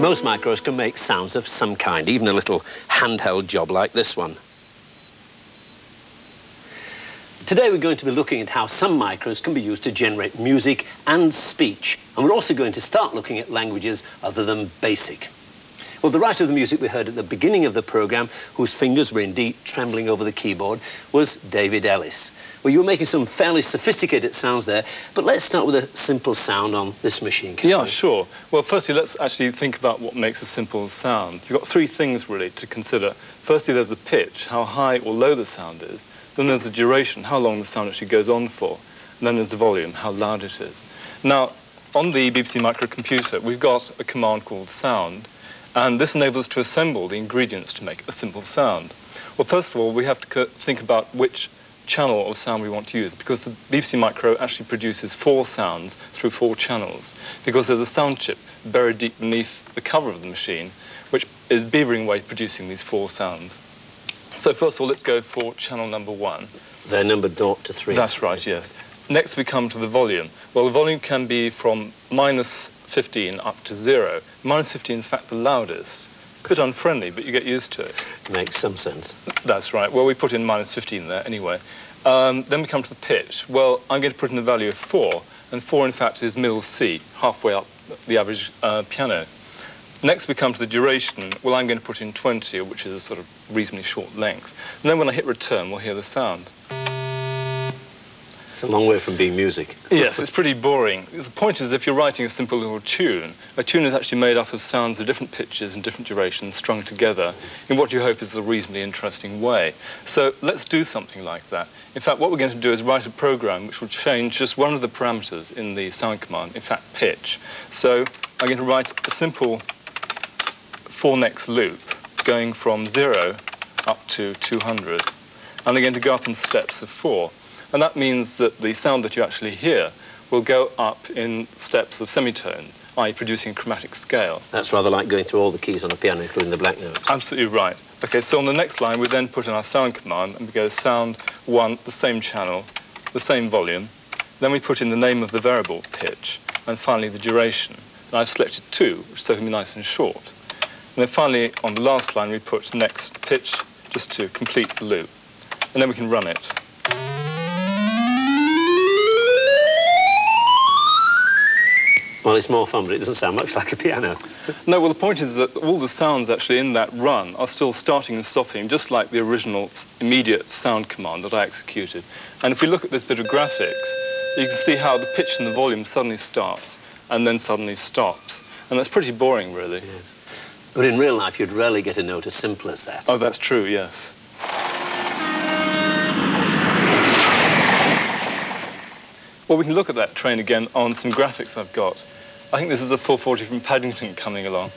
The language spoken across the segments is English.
Most micros can make sounds of some kind, even a little handheld job like this one. Today we're going to be looking at how some micros can be used to generate music and speech. And we're also going to start looking at languages other than BASIC. Well, the writer of the music we heard at the beginning of the programme, whose fingers were indeed trembling over the keyboard, was David Ellis. Well, you were making some fairly sophisticated sounds there, but let's start with a simple sound on this machine. Yeah, sure. Well, firstly, let's actually think about what makes a simple sound. You've got three things, really, to consider. Firstly, there's the pitch, how high or low the sound is. Then there's the duration, how long the sound actually goes on for. And then there's the volume, how loud it is. Now, on the BBC microcomputer, we've got a command called sound, and this enables us to assemble the ingredients to make a simple sound. Well, first of all, we have to think about which channel of sound we want to use, because the BBC Micro actually produces 4 sounds through 4 channels, because there's a sound chip buried deep beneath the cover of the machine, which is beavering away producing these 4 sounds. So first of all, let's go for channel number 1. They're numbered 0 to 3. That's right, yes. Next we come to the volume. Well, the volume can be from -15 up to 0. -15 is in fact the loudest. It's a bit unfriendly, but you get used to it. Makes some sense. That's right. Well, we put in -15 there anyway. Then we come to the pitch. Well, I'm going to put in the value of 4, and 4 in fact is middle C, halfway up the average piano. Next we come to the duration. Well, I'm going to put in 20, which is a sort of reasonably short length. And then when I hit return, we'll hear the sound. It's a long way from being music. Yes, it's pretty boring. The point is, if you're writing a simple little tune, a tune is actually made up of sounds of different pitches and different durations strung together in what you hope is a reasonably interesting way. So let's do something like that. In fact, what we're going to do is write a program which will change just one of the parameters in the sound command, in fact, pitch. So I'm going to write a simple 4-next loop going from 0 up to 200. And they're going to go up in steps of 4. And that means that the sound that you actually hear will go up in steps of semitones, i.e. producing a chromatic scale. That's rather like going through all the keys on a piano, including the black notes. Absolutely right. OK, so on the next line, we then put in our sound command, and we go sound 1, the same channel, the same volume. Then we put in the name of the variable, pitch, and finally the duration. And I've selected 2, which is so it can be nice and short. And then finally, on the last line, we put next pitch, just to complete the loop. And then we can run it. Well, it's more fun, but it doesn't sound much like a piano. No, well, the point is that all the sounds actually in that run are still starting and stopping, just like the original immediate sound command that I executed. And if we look at this bit of graphics, you can see how the pitch and the volume suddenly starts and then suddenly stops. And that's pretty boring, really. Yes. But in real life, you'd rarely get a note as simple as that. Oh, that's true, yes. Well, we can look at that train again on some graphics I've got. I think this is a 440 from Paddington coming along.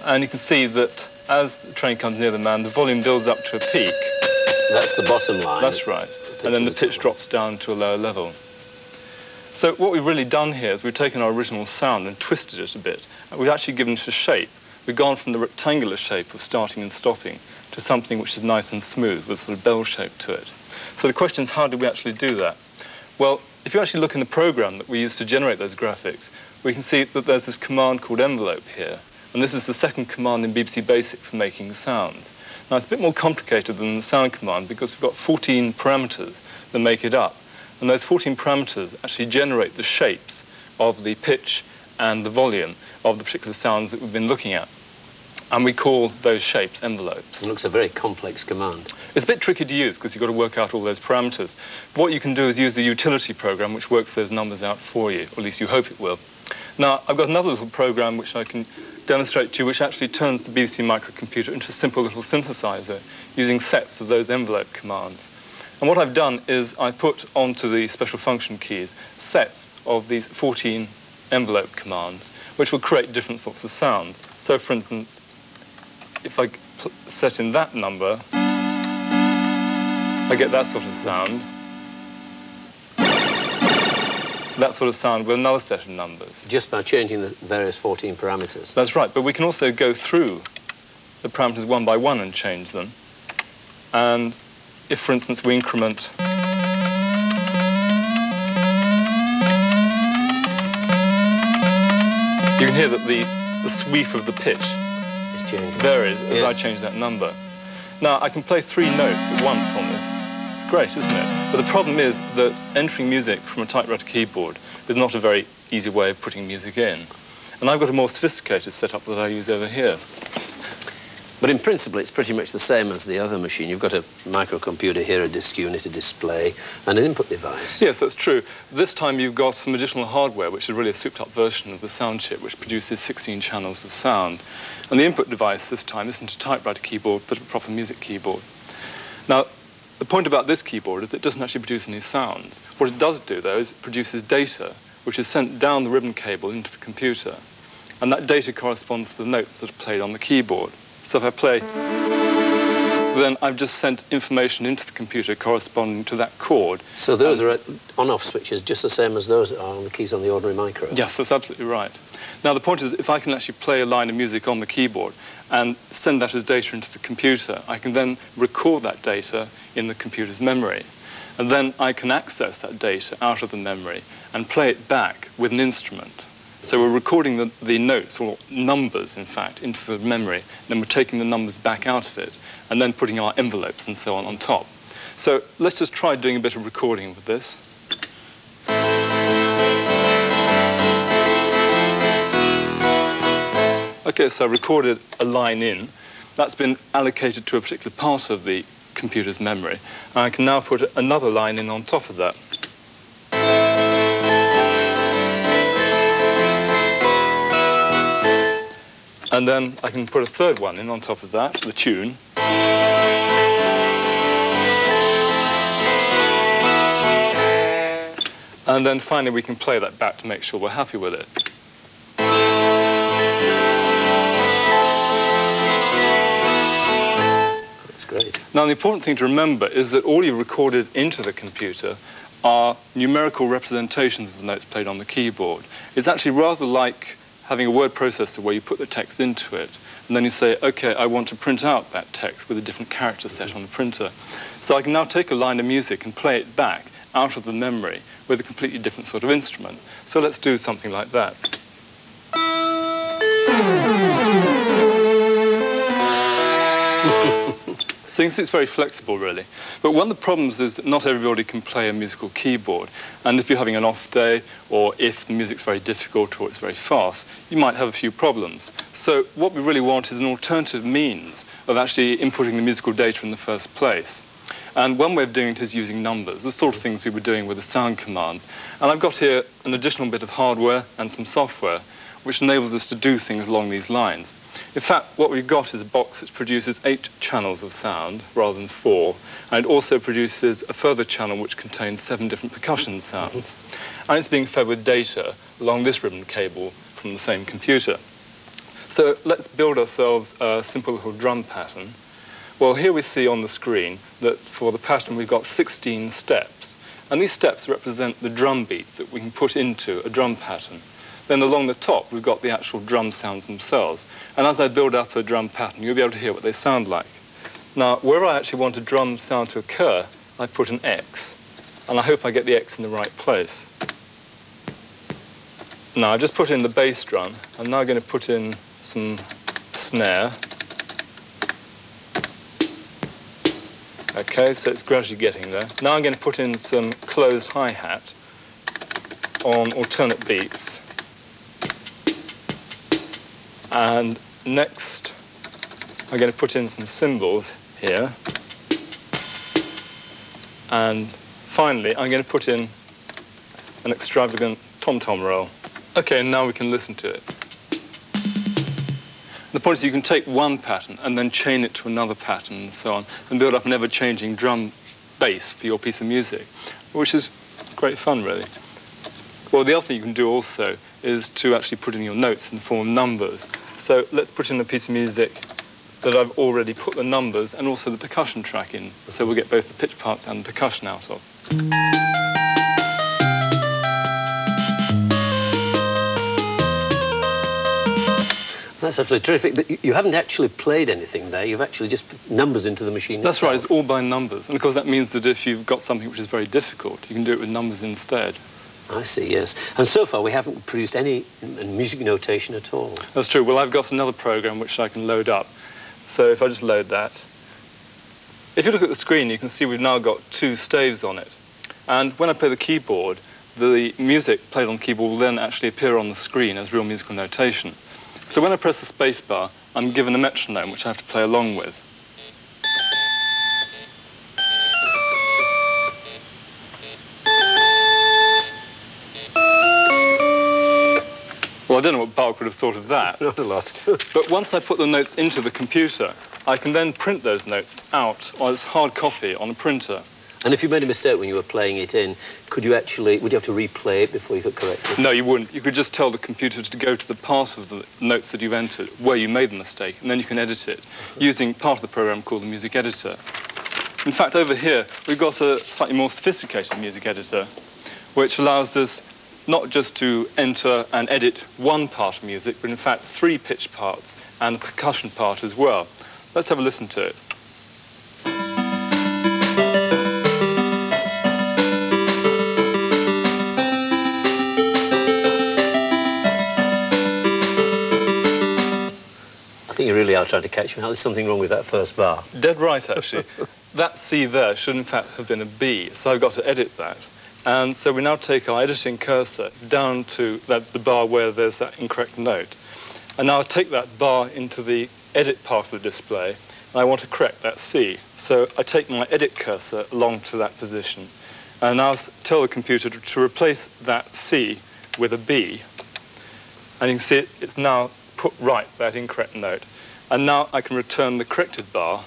And you can see that as the train comes near the man, the volume builds up to a peak. That's the bottom line. That's right. And then the pitch drops down to a lower level. So what we've really done here is we've taken our original sound and twisted it a bit. And we've actually given it a shape. We've gone from the rectangular shape of starting and stopping to something which is nice and smooth with a sort of bell shape to it. So the question is, how did we actually do that? Well, if you actually look in the program that we used to generate those graphics, we can see that there's this command called envelope here. And this is the second command in BBC Basic for making sounds. Now, it's a bit more complicated than the sound command because we've got 14 parameters that make it up. And those 14 parameters actually generate the shapes of the pitch and the volume of the particular sounds that we've been looking at. And we call those shapes envelopes. It looks a very complex command. It's a bit tricky to use because you've got to work out all those parameters. What you can do is use the utility program which works those numbers out for you, or at least you hope it will. Now, I've got another little program which I can demonstrate to you which actually turns the BBC microcomputer into a simple little synthesizer using sets of those envelope commands. And what I've done is I put onto the special function keys sets of these 14 envelope commands which will create different sorts of sounds. So, for instance, if I set in that number, I get that sort of sound. That sort of sound with another set of numbers. Just by changing the various 14 parameters? That's right, but we can also go through the parameters one by one and change them. And if, for instance, we increment you can hear that the the sweep of the pitch It's changing. varies as Yes. I change that number. Now, I can play 3 notes at once on this. It's great, isn't it? But the problem is that entering music from a typewriter keyboard is not a very easy way of putting music in. And I've got a more sophisticated setup that I use over here. But in principle, it's pretty much the same as the other machine. You've got a microcomputer here, a disk unit, a display, and an input device. Yes, that's true. This time you've got some additional hardware, which is really a souped-up version of the sound chip, which produces 16 channels of sound. And the input device this time isn't a typewriter keyboard, but a proper music keyboard. Now, the point about this keyboard is it doesn't actually produce any sounds. What it does do, though, is it produces data, which is sent down the ribbon cable into the computer. And that data corresponds to the notes that are played on the keyboard. So if I play, then I've just sent information into the computer corresponding to that chord. So those are on-off switches, just the same as those are on the keys on the ordinary micro? Yes, that's absolutely right. Now, the point is, if I can actually play a line of music on the keyboard and send that as data into the computer, I can then record that data in the computer's memory. And then I can access that data out of the memory and play it back with an instrument. So we're recording the notes, or numbers, in fact, into the memory, and then we're taking the numbers back out of it, and then putting our envelopes and so on top. So let's just try doing a bit of recording with this. Okay, so I recorded a line in. That's been allocated to a particular part of the computer's memory. And I can now put another line in on top of that. And then I can put a third one in on top of that, the tune. And then finally we can play that back to make sure we're happy with it. That's great. Now, the important thing to remember is that all you recorded into the computer are numerical representations of the notes played on the keyboard. It's actually rather like having a word processor where you put the text into it, and then you say, OK, I want to print out that text with a different character set on the printer. So I can now take a line of music and play it back out of the memory with a completely different sort of instrument. So let's do something like that. So you can see it's very flexible, really. But one of the problems is that not everybody can play a musical keyboard. And if you're having an off day, or if the music's very difficult or it's very fast, you might have a few problems. So what we really want is an alternative means of actually inputting the musical data in the first place. And one way of doing it is using numbers, the sort of things we were doing with the sound command. And I've got here an additional bit of hardware and some software, which enables us to do things along these lines. In fact, what we've got is a box that produces 8 channels of sound rather than 4, and it also produces a further channel which contains 7 different percussion sounds. And it's being fed with data along this ribbon cable from the same computer. So let's build ourselves a simple little drum pattern. Well, here we see on the screen that for the pattern we've got 16 steps, and these steps represent the drum beats that we can put into a drum pattern. Then along the top, we've got the actual drum sounds themselves. And as I build up a drum pattern, you'll be able to hear what they sound like. Now, where I actually want a drum sound to occur, I put an X. And I hope I get the X in the right place. Now, I just put in the bass drum. I'm now going to put in some snare. OK, so it's gradually getting there. Now I'm going to put in some closed hi-hat on alternate beats. And next, I'm going to put in some cymbals here. And finally, I'm going to put in an extravagant tom-tom roll. OK, now we can listen to it. The point is you can take one pattern and then chain it to another pattern and so on, and build up an ever-changing drum bass for your piece of music, which is great fun, really. Well, the other thing you can do also is to actually put in your notes in the form of numbers. So let's put in a piece of music that I've already put the numbers and also the percussion track in, so we'll get both the pitch parts and the percussion out of. That's absolutely terrific. But you haven't actually played anything there. You've actually just put numbers into the machine That's itself. right, it's all by numbers. And of course that means that if you've got something which is very difficult, you can do it with numbers instead. I see, yes. And so far we haven't produced any music notation at all. That's true. Well, I've got another program which I can load up. So if I just load that, if you look at the screen, you can see we've now got 2 staves on it. And when I play the keyboard, the music played on the keyboard will then actually appear on the screen as real musical notation. So when I press the space bar, I'm given a metronome which I have to play along with. Well, I don't know what Bach would have thought of that. Not a lot. But once I put the notes into the computer, I can then print those notes out as hard copy on a printer. And if you made a mistake when you were playing it in, would you have to replay it before you could correct it? No, you wouldn't. You could just tell the computer to go to the part of the notes that you've entered where you made the mistake, and then you can edit it using part of the program called the music editor. In fact, over here, we've got a slightly more sophisticated music editor, which allows us not just to enter and edit one part of music, but in fact 3 pitch parts and the percussion part as well. Let's have a listen to it. I think you really are trying to catch me out. There's something wrong with that first bar. Dead right, actually. That C there should in fact have been a B, so I've got to edit that. And so we now take our editing cursor down to the bar where there's that incorrect note. And now I take that bar into the edit part of the display, and I want to correct that C. So I take my edit cursor along to that position, and now tell the computer to replace that C with a B. And you can see it's now put right that incorrect note. And now I can return the corrected bar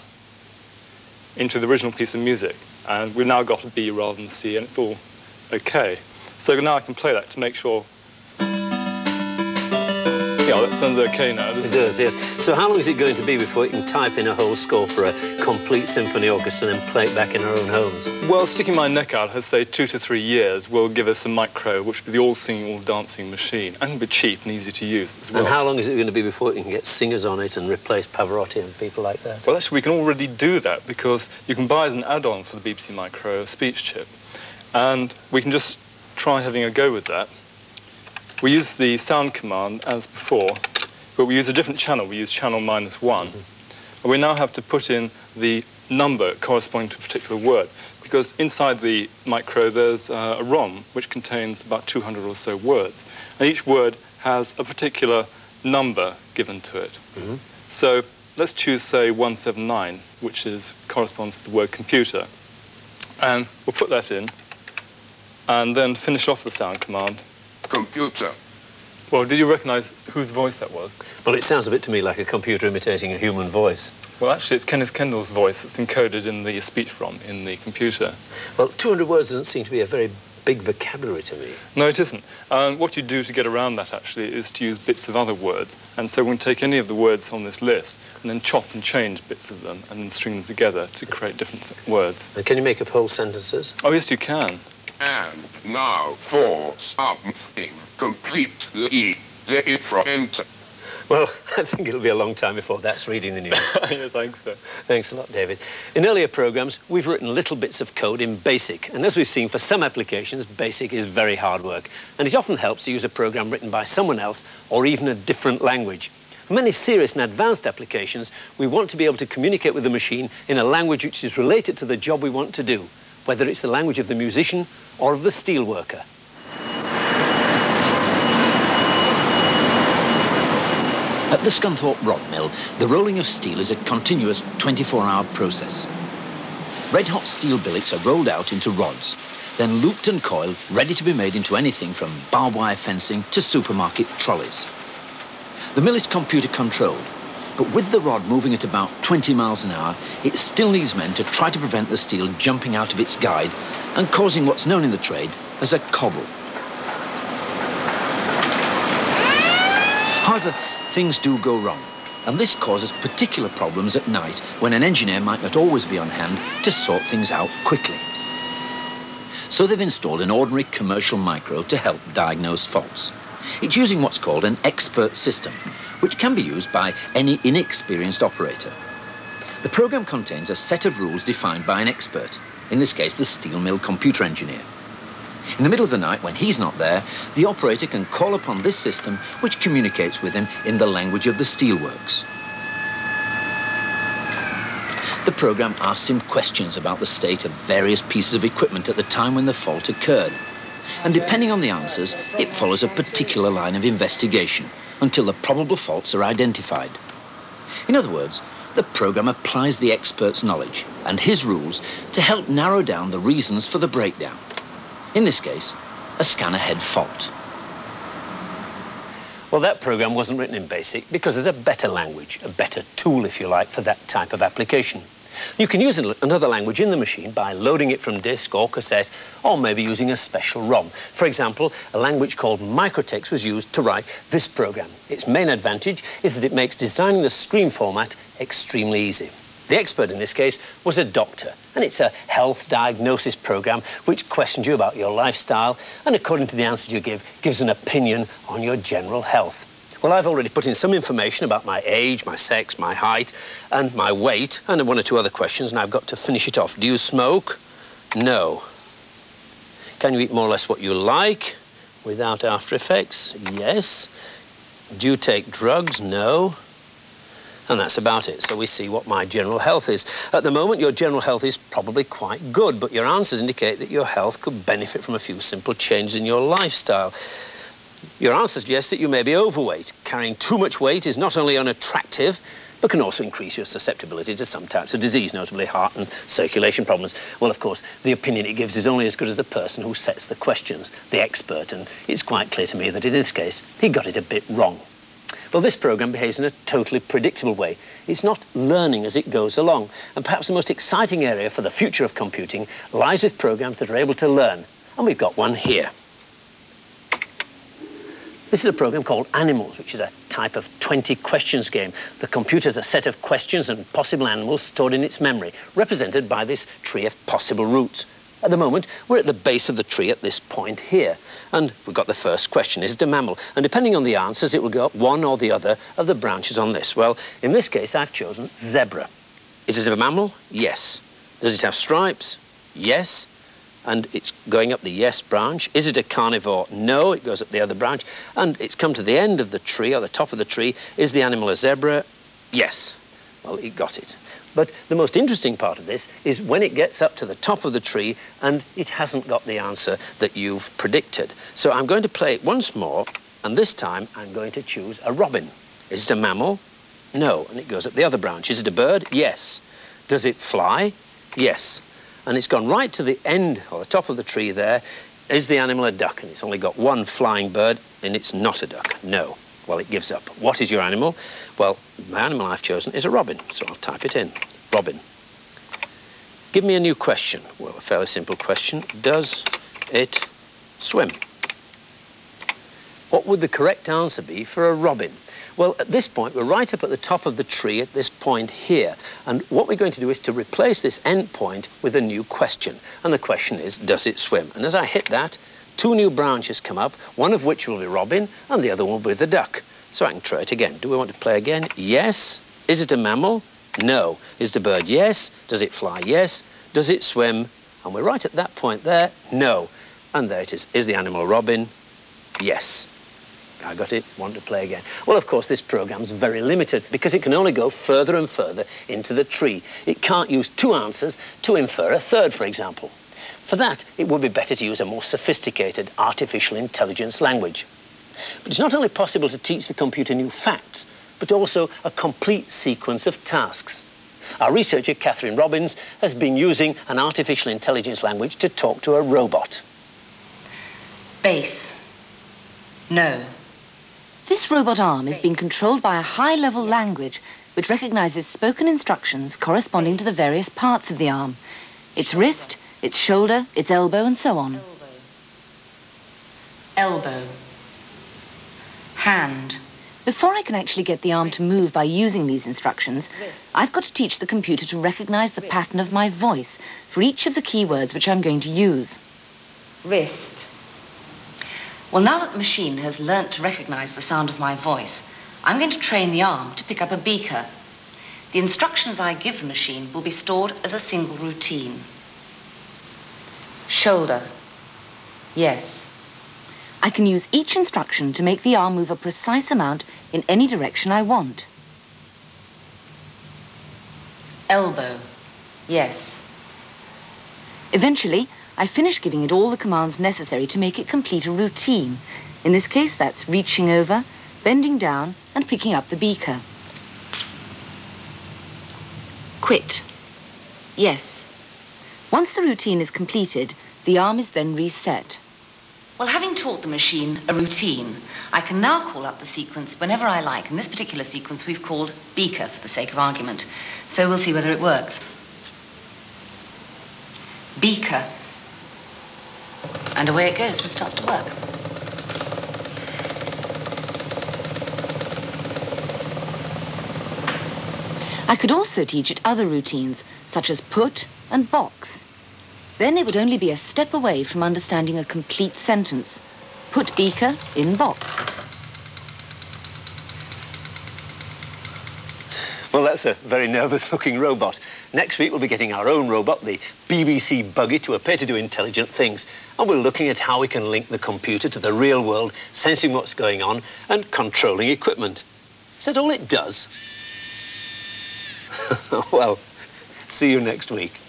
into the original piece of music. And we've now got a B rather than C, and it's all okay. So now I can play that to make sure. Yeah, that sounds okay now, doesn't it? It does, yes. So how long is it going to be before you can type in a whole score for a complete symphony orchestra and then play it back in our own homes? Well, sticking my neck out, I'd say 2 to 3 years will give us a micro, which will be the all-singing, all-dancing machine, and be cheap and easy to use as well. And how long is it going to be before you can get singers on it and replace Pavarotti and people like that? Well, actually, we can already do that because you can buy as an add-on for the BBC Micro a speech chip, and we can just try having a go with that. We use the sound command as before, but we use a different channel. We use channel -1. And we now have to put in the number corresponding to a particular word, because inside the micro there's a ROM which contains about 200 or so words. And each word has a particular number given to it. So let's choose, say, 179, which corresponds to the word computer. And we'll put that in, and then finish off the sound command. Computer. Well, did you recognise whose voice that was? Well, it sounds a bit to me like a computer imitating a human voice. Well, actually, it's Kenneth Kendall's voice that's encoded in the speech ROM in the computer. Well, 200 words doesn't seem to be a very big vocabulary to me. No, it isn't. What you do to get around that, actually, is to use bits of other words. And so we can take any of the words on this list and then chop and change bits of them and then string them together to create different words. And can you make up whole sentences? Oh, yes, you can. And now for something completely different. Well, I think it'll be a long time before that's reading the news. Yes, I think so. Thanks a lot, David. In earlier programmes, we've written little bits of code in BASIC. And as we've seen, for some applications, BASIC is very hard work. And it often helps to use a program written by someone else or even a different language. For many serious and advanced applications, we want to be able to communicate with the machine in a language which is related to the job we want to do, whether it's the language of the musician or of the steel worker. At the Scunthorpe Rod Mill, the rolling of steel is a continuous 24-hour process. Red-hot steel billets are rolled out into rods, then looped and coiled, ready to be made into anything from barbed wire fencing to supermarket trolleys. The mill is computer-controlled, but with the rod moving at about 20 miles an hour, it still needs men to try to prevent the steel jumping out of its guide and causing what's known in the trade as a cobble. However, things do go wrong, and this causes particular problems at night when an engineer might not always be on hand to sort things out quickly. So they've installed an ordinary commercial micro to help diagnose faults. It's using what's called an expert system, which can be used by any inexperienced operator. The program contains a set of rules defined by an expert, in this case the steel mill computer engineer. In the middle of the night, when he's not there, the operator can call upon this system, which communicates with him in the language of the steelworks. The program asks him questions about the state of various pieces of equipment at the time when the fault occurred. And depending on the answers, it follows a particular line of investigation until the probable faults are identified. In other words, the program applies the expert's knowledge and his rules to help narrow down the reasons for the breakdown. In this case, a scanner head fault. Well, that program wasn't written in BASIC because there's a better language, a better tool, if you like, for that type of application. You can use another language in the machine by loading it from disk or cassette, or maybe using a special ROM. For example, a language called microtext was used to write this program. Its main advantage is that it makes designing the screen format extremely easy. The expert in this case was a doctor, and it's a health diagnosis program which questions you about your lifestyle and, according to the answers you give, gives an opinion on your general health. Well, I've already put in some information about my age, my sex, my height, and my weight, and one or two other questions, and I've got to finish it off. Do you smoke? No. Can you eat more or less what you like without after effects? Yes. Do you take drugs? No. And that's about it. So we see what my general health is. At the moment, your general health is probably quite good, but your answers indicate that your health could benefit from a few simple changes in your lifestyle. Your answer suggests that you may be overweight. Carrying too much weight is not only unattractive, but can also increase your susceptibility to some types of disease, notably heart and circulation problems. Well, of course, the opinion it gives is only as good as the person who sets the questions, the expert, and it's quite clear to me that in this case, he got it a bit wrong. Well, this program behaves in a totally predictable way. It's not learning as it goes along, and perhaps the most exciting area for the future of computing lies with programs that are able to learn, and we've got one here. This is a program called Animals, which is a type of 20 questions game. The computer is a set of questions and possible animals stored in its memory, represented by this tree of possible routes. At the moment, we're at the base of the tree at this point here, and we've got the first question, is it a mammal? And depending on the answers, it will go up one or the other of the branches on this. Well, in this case, I've chosen zebra. Is it a mammal? Yes. Does it have stripes? Yes. And it's going up the yes branch. Is it a carnivore? No, it goes up the other branch. And it's come to the end of the tree, or the top of the tree. Is the animal a zebra? Yes. Well, it got it. But the most interesting part of this is when it gets up to the top of the tree and it hasn't got the answer that you've predicted. So I'm going to play it once more, and this time I'm going to choose a robin. Is it a mammal? No, and it goes up the other branch. Is it a bird? Yes. Does it fly? Yes. And it's gone right to the end, or the top of the tree there. Is the animal a duck? And it's only got one flying bird, and it's not a duck. No. Well, it gives up. What is your animal? Well, my animal I've chosen is a robin, so I'll type it in. Robin. Give me a new question. Well, a fairly simple question. Does it swim? What would the correct answer be for a robin? Well, at this point, we're right up at the top of the tree at this point here. And what we're going to do is to replace this end point with a new question. And the question is, does it swim? And as I hit that, two new branches come up, one of which will be robin, and the other one will be the duck. So I can try it again. Do we want to play again? Yes. Is it a mammal? No. Is it a bird? Yes. Does it fly? Yes. Does it swim? And we're right at that point there. No. And there it is. Is the animal a robin? Yes. I got it. Want to play again. Well, of course, this program's very limited because it can only go further and further into the tree. It can't use two answers to infer a third, for example. For that, it would be better to use a more sophisticated artificial intelligence language. But it's not only possible to teach the computer new facts, but also a complete sequence of tasks. Our researcher, Catherine Robbins, has been using an artificial intelligence language to talk to a robot. Base. No. This robot arm is being controlled by a high-level language which recognizes spoken instructions corresponding to the various parts of the arm. Its wrist, its shoulder, its elbow, and so on. Elbow. Hand. Before I can actually get the arm to move by using these instructions, I've got to teach the computer to recognize the pattern of my voice for each of the keywords which I'm going to use. Wrist. Well, now that the machine has learnt to recognize the sound of my voice, I'm going to train the arm to pick up a beaker. The instructions I give the machine will be stored as a single routine. Shoulder. Yes. I can use each instruction to make the arm move a precise amount in any direction I want. Elbow. Yes. Eventually, I finish giving it all the commands necessary to make it complete a routine. In this case, that's reaching over, bending down, and picking up the beaker. Quit. Yes. Once the routine is completed, the arm is then reset. Well, having taught the machine a routine, I can now call up the sequence whenever I like. In this particular sequence, we've called beaker for the sake of argument. So we'll see whether it works. Beaker. And away it goes and starts to work. I could also teach it other routines, such as put and box. Then it would only be a step away from understanding a complete sentence. Put beaker in box. Well, that's a very nervous-looking robot. Next week, we'll be getting our own robot, the BBC Buggy, to appear to do intelligent things. And we're looking at how we can link the computer to the real world, sensing what's going on and controlling equipment. Is that all it does? Well, see you next week.